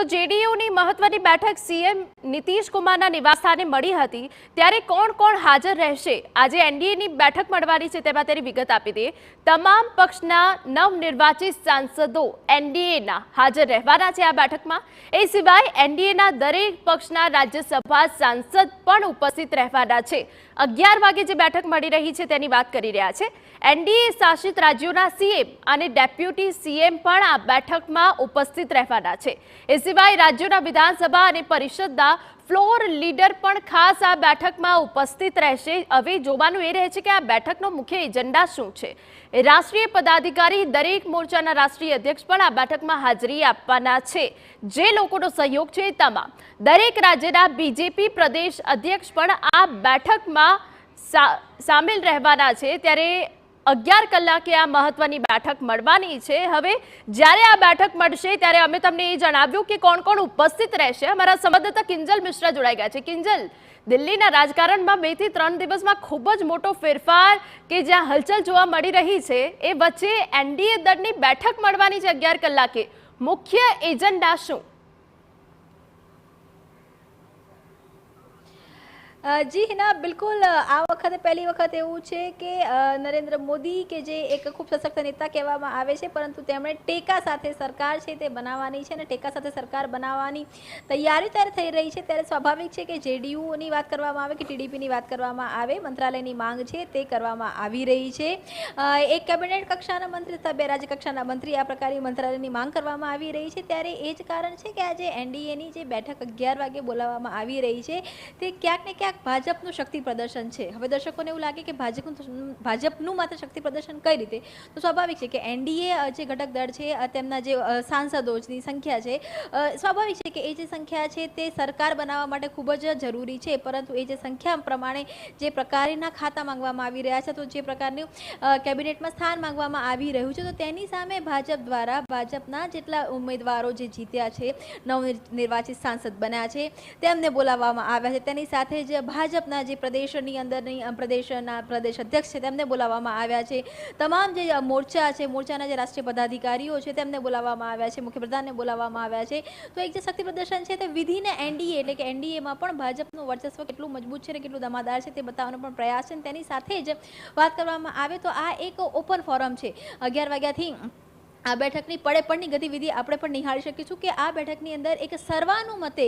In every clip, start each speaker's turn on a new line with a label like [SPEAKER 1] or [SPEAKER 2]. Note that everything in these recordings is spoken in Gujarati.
[SPEAKER 1] તો જેડીયુની મહત્વની બેઠક સીએમ નીતિશ કુમારના નિવાસસ્થાને મળી હતી ત્યારે કોણ કોણ હાજર રહેશે આજે એનડીએની બેઠક મળવાની છે તેમાં તેની વિગત આપી દઈએ। તમામ પક્ષના નવનિર્વાચિત સાંસદો એનડીએના હાજર રહેવાના છે આ બેઠકમાં। એ સિવાય એનડીએના દરેક પક્ષના રાજ્યસભા સાંસદ પણ ઉપસ્થિત રહેવાના છે। 11 વાગે જે બેઠક મળી રહી છે તેની વાત કરી રહ્યા છે। એનડીએ શાસિત રાજ્યોના સીએમ અને ડેપ્યુટી સીએમ પણ આ બેઠકમાં ઉપસ્થિત રહેવાના છે। એ સિવાય રાજ્યોના વિધાનસભા અને પરિષદના ફ્લોર લીડર પણ ખાસ આ બેઠકમાં ઉપસ્થિત રહેશે। હવે જોવાનું એ રહે છે કે આ બેઠકનો મુખ્ય એજન્ડા શું છે। રાષ્ટ્રીય પદાધિકારી દરેક મોરચાના રાષ્ટ્રીય અધ્યક્ષ પણ આ બેઠકમાં હાજરી આપવાના છે। જે લોકોનો સહયોગ છે તમામ દરેક રાજ્યના બીજેપી પ્રદેશ અધ્યક્ષ પણ આ બેઠકમાં સામેલ રહેવાના છે। ત્યારે 11 કલાકે આ મહત્વની બેઠક મળવાની છે। હવે જ્યારે આ બેઠક મળશે ત્યારે અમે તમને એ જણાવ્યું કે કોણ કોણ ઉપસ્થિત રહેશે। અમારા સંવાદદાતા કિંજલ મિશ્રા જોડાઈ ગયા છે। કિંજલ, દિલ્હીના રાજકારણમાં 2 થી 3 દિવસમાં ખૂબ જ મોટો ફેરફાર કે જ્યાં હલચલ જોવા મળી રહી છે એ વચ્ચે એનડીએ દળની બેઠક મળવાની છે 11 કલાકે। મુખ્ય એજન્ડા શું?
[SPEAKER 2] જી હિના, બિલકુલ આ વખતે પહેલી વખત એવું છે કે નરેન્દ્ર મોદી કે જે એક ખૂબ સશક્ત નેતા કહેવામાં આવે છે પરંતુ તેમણે ટેકા સાથે સરકાર છે તે બનાવવાની છે અને ટેકા સાથે સરકાર બનાવવાની તૈયારી ત્યારે થઈ રહી છે। ત્યારે સ્વાભાવિક છે કે જેડીયુની વાત કરવામાં આવે કે ટીડીપીની વાત કરવામાં આવે, મંત્રાલયની માંગ છે તે કરવામાં આવી રહી છે। એક કેબિનેટ કક્ષાના મંત્રી તથા 2 રાજ્ય કક્ષાના મંત્રી આ પ્રકારની મંત્રાલયની માંગ કરવામાં આવી રહી છે। ત્યારે એ જ કારણ છે કે આજે એનડીએની જે બેઠક 11 વાગે બોલાવવામાં આવી રહી છે તે ક્યાંક ને ક્યાંક ભાજપનું શક્તિ પ્રદર્શન છે। હવે દર્શકોને એવું લાગે કે ભાજપનું માત્ર શક્તિ પ્રદર્શન કઈ રીતે, તો સ્વાભાવિક છે કે એનડીએ જે ઘટક દળ છે તેમના જે સાંસદોની સંખ્યા છે, સ્વાભાવિક છે કે એ જે સંખ્યા છે તે સરકાર બનાવવા માટે ખૂબ જ જરૂરી છે। પરંતુ એ જે સંખ્યા પ્રમાણે જે પ્રકારના ખાતા માંગવામાં આવી રહ્યા છે, તો જે પ્રકારનું કેબિનેટમાં સ્થાન માંગવામાં આવી રહ્યું છે, તો તેની સામે ભાજપ દ્વારા ભાજપના જેટલા ઉમેદવારો જે જીત્યા છે, નવનિર્વાચિત સાંસદ બન્યા છે, તેમને બોલાવવામાં આવ્યા છે। તેની સાથે જ ભાજપના જે પ્રદેશની અંદરની પ્રદેશ અધ્યક્ષ છે તેમને બોલાવવામાં આવ્યા છે। તમામ જે મોરચા છે, મોરચાના જે રાષ્ટ્રીય પદાધિકારીઓ છે તેમને બોલાવવામાં આવ્યા છે, મુખ્યપ્રધાનને બોલાવવામાં આવ્યા છે। તો એક જે શક્તિ પ્રદર્શન છે તે વિધિને એનડીએ એટલે કે એનડીએમાં પણ ભાજપનું વર્ચસ્વ કેટલું મજબૂત છે અને કેટલું દમાદાર છે તે બતાવવાનો પણ પ્રયાસ છે। તેની સાથે જ વાત કરવામાં આવે તો આ એક ઓપન ફોરમ છે। 11 વાગ્યાથી આ બેઠકની પડેપણની ગતિવિધિ આપણે પણ નિહાળી શકીશું કે આ બેઠકની અંદર એક સર્વાનુમતે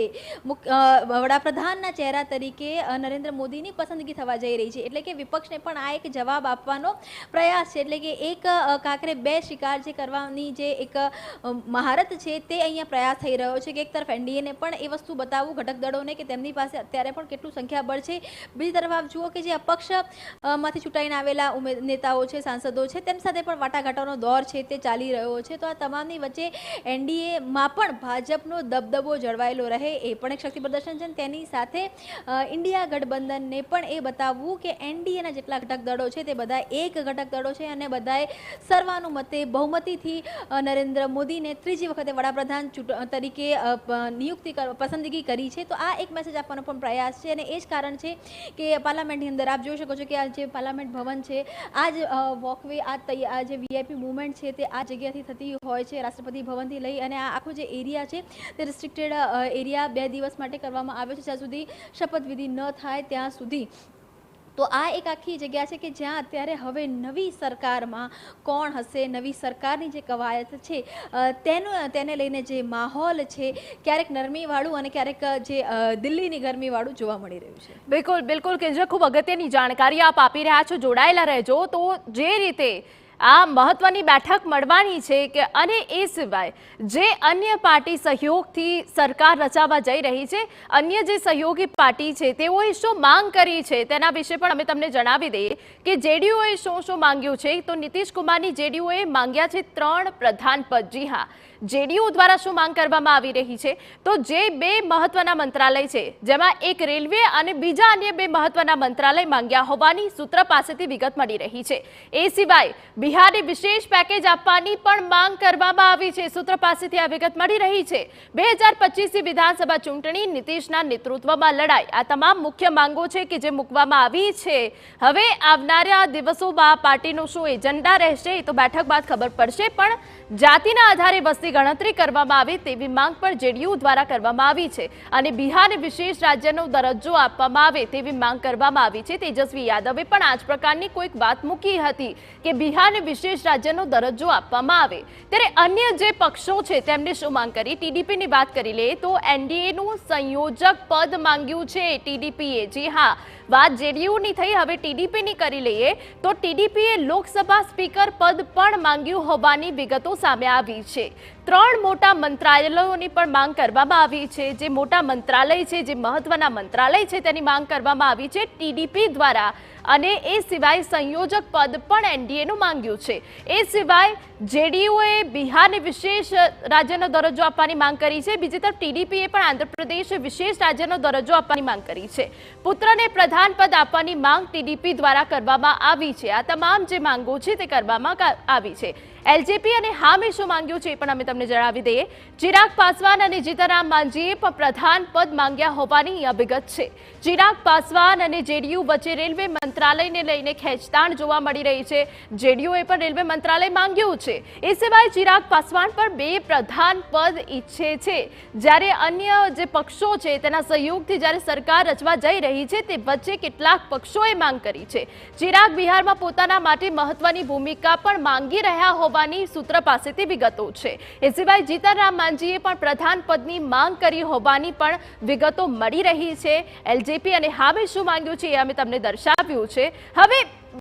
[SPEAKER 2] વડાપ્રધાનના ચહેરા તરીકે નરેન્દ્ર મોદીની પસંદગી થવા જઈ રહી છે। એટલે કે વિપક્ષને પણ આ એક જવાબ આપવાનો પ્રયાસ છે। એટલે કે એક કાંકરે 2 શિકાર જે કરવાની જે એક મહારત છે તે અહીંયા પ્રયાસ થઈ રહ્યો છે કે એક તરફ એનડીએને પણ એ વસ્તુ બતાવવું ઘટક દળોને કે તેમની પાસે અત્યારે પણ કેટલું સંખ્યાબળ છે, બીજી તરફ આપ જુઓ કે જે અપક્ષમાંથી ચૂંટાઈને આવેલા નેતાઓ છે, સાંસદો છે, તેમ સાથે પણ વાટાઘાટોનો દોર છે તે ચાલી રહ્યો છે। તો આ તમામની વચ્ચે એનડીએમાં પણ ભાજપનો દબદબો જળવાયેલો રહે એ પણ એક શક્તિ પ્રદર્શન છે। તેની સાથે ઇન્ડિયા ગઠબંધનને પણ એ બતાવવું કે એનડીએના જેટલા ઘટક દળો છે તે બધા એક ઘટક દળો છે અને બધાએ સર્વાનુમતે બહુમતીથી નરેન્દ્ર મોદીને 3જી વખતે વડાપ્રધાન તરીકે પસંદગી કરી છે। તો આ એક મેસેજ આપવાનો પણ પ્રયાસ છે અને એ જ કારણ છે કે પાર્લામેન્ટની અંદર આપ જોઈ શકો છો કે આ જે પાર્લામેન્ટ ભવન છે, આ જ વોકવે, આ જે વીઆઈપી મુવમેન્ટ છે તે આ જગ્યાથી થતી હોય છે, રાષ્ટ્રપતિ ભવનથી લઈ અને આ આખો જે એરિયા છે તે રિસ્ટ્રિક્ટેડ એરિયા 2 દિવસ માટે કરવામાં આવ્યો છે, જ્યાં સુધી શપથવિધિ ન થાય ત્યાં સુધી। તો આ એક આખી જગ્યા છે કે જ્યાં અત્યારે હવે નવી સરકારમાં કોણ હશે, નવી સરકારની જે કવાયત છે તેને લઈને જે માહોલ છે ક્યારેક નરમીવાળું અને ક્યારેક જે દિલ્હીની ગરમીવાળું જોવા મળી રહ્યું છે।
[SPEAKER 1] બિલકુલ બિલકુલ કિંજલ, ખૂબ અગત્યની જાણકારી આપ આપી રહ્યા છો, જોડાયેલા રહેજો। તો જે રીતે આ મહત્વની બેઠક મળવાની છે કે અને એ સિવાય જે અન્ય પાર્ટી સહયોગથી સરકાર રચાવા જઈ રહી છે, અન્ય જે સહયોગી પાર્ટી છે તેઓએ શું માંગ કરી છે તેના વિશે પણ અમે તમને જણાવી દઈએ કે જેડીયુએ શું માંગ્યું છે। તો નીતિશ કુમારની જેડીયુએ માંગ્યા છે 3 પ્રધાન પદ। જી હા, જેડીયુ દ્વારા શું માંગ કરવામાં આવી રહી છે, તો જે 2 મહત્વના મંત્રાલય છે જેમાં એક રેલવે અને બીજા અન્ય 2 મહત્વના મંત્રાલય માંગ્યા હોવાની સૂત્ર પાસેથી વિગત મળી રહી છે। એ સિવાય બિહારને વિશેષ પેકેજ આપવાની પણ માંગ કરવામાં આવી છે. સૂત્ર પાસેથી આ વિગત મળી રહી છે. 2025ની વિધાનસભા ચૂંટણી નીતિશના નેતૃત્વમાં લડાઈ, આ તમામ મુખ્ય માંગો છે કે જે મૂકવામાં આવી છે. હવે આવનારા દિવસોમાં પાર્ટીનો શું એજન્ડા રહેશે એ તો બેઠક બાદ ખબર પડશે, પણ જાતિના આધારે વસ્તી ગણતરી કરવામાં આવે તેવી માંગ પણ જેડીયુ દ્વારા કરવામાં આવી છે અને બિહારને વિશેષ રાજ્યનો દરજ્જો આપવામાં આવે તેવી માંગ કરવામાં આવી છે. તેજસ્વી યાદવે પણ આ જ પ્રકારની કોઈક વાત મૂકી હતી કે બિહારને વિશેષ રાજ્યનો દરજ્જો આપવામાં આવે. ત્યારે અન્ય જે પક્ષો છે તેમને શું માંગ કરી? ટીડીપીની વાત કરી લે તો એનડીએનું સંયોજક પદ માંગ્યું છે ટીડીપીએ. જી હા, વાત જેડીયુની થઈ, હવે ટીડીપીની કરી લઈએ તો ટીડીપીએ લોકસભા સ્પીકર પદ પણ માંગ્યું હોવાની વિગતો સામે આવી છે. 3 મોટા મંત્રાલયોની પણ માંગ કરવામાં આવી છે. જે મોટા મંત્રાલય છે, જે મહત્વના મંત્રાલય છે તેની માંગ કરવામાં આવી છે ટીડીપી દ્વારા, અને એ સિવાય સંયોજક પદ પણ એનડીએનું માંગ્યું છે. એ સિવાય જેડીયુએ બિહારને વિશેષ રાજ્યનો દરજ્જો આપવાની માંગ કરી છે. બીજી તરફ ટીડીપીએ પણ આંધ્રપ્રદેશ વિશેષ રાજ્યનો દરજ્જો આપવાની માંગ કરી છે. પુત્રને પ્રધાન પદ આપવાની માંગ ટીડીપી દ્વારા કરવામાં આવી છે. આ તમામ જે માંગો છે તે કરવામાં આવી છે. એલજેપી અને હામે શું માંગ્યું છે એ પણ અમે તમને જણાવી દઈએ. ચિરાગ પાસવાન અને જીતનરામ માંઝીએ પણ પ્રધાન પદ માંગ્યા હોવાની વિગત છે. ચિરાગ પાસવાન અને જેડીયુ વચ્ચે રેલવે મંત્રાલયને લઈને ખેંચતાણ જોવા મળી રહી છે. જેડીયુએ પણ રેલવે મંત્રાલય માંગ્યું છે. એ સિવાય ચિરાગ પાસવાન પણ 2 પ્રધાન પદ ઈચ્છે છે. જ્યારે અન્ય જે પક્ષો છે તેના સહયોગથી જ્યારે સરકાર રચવા જઈ રહી છે તે વચ્ચે કેટલાક પક્ષોએ માંગ કરી છે. ચિરાગ બિહારમાં પોતાના માટે મહત્વની ભૂમિકા પણ માંગી રહ્યા હોવાની સૂત્ર પાસેથી વિગતો છે. એ સિવાય જીતનરામ માંઝીએ પણ પ્રધાન પદની માંગ કરી હોવાની પણ વિગતો મળી રહી છે. એલજેપી અને હામે શું માંગ્યું છે એ અમે તમને દર્શાવ્યું છે. હવે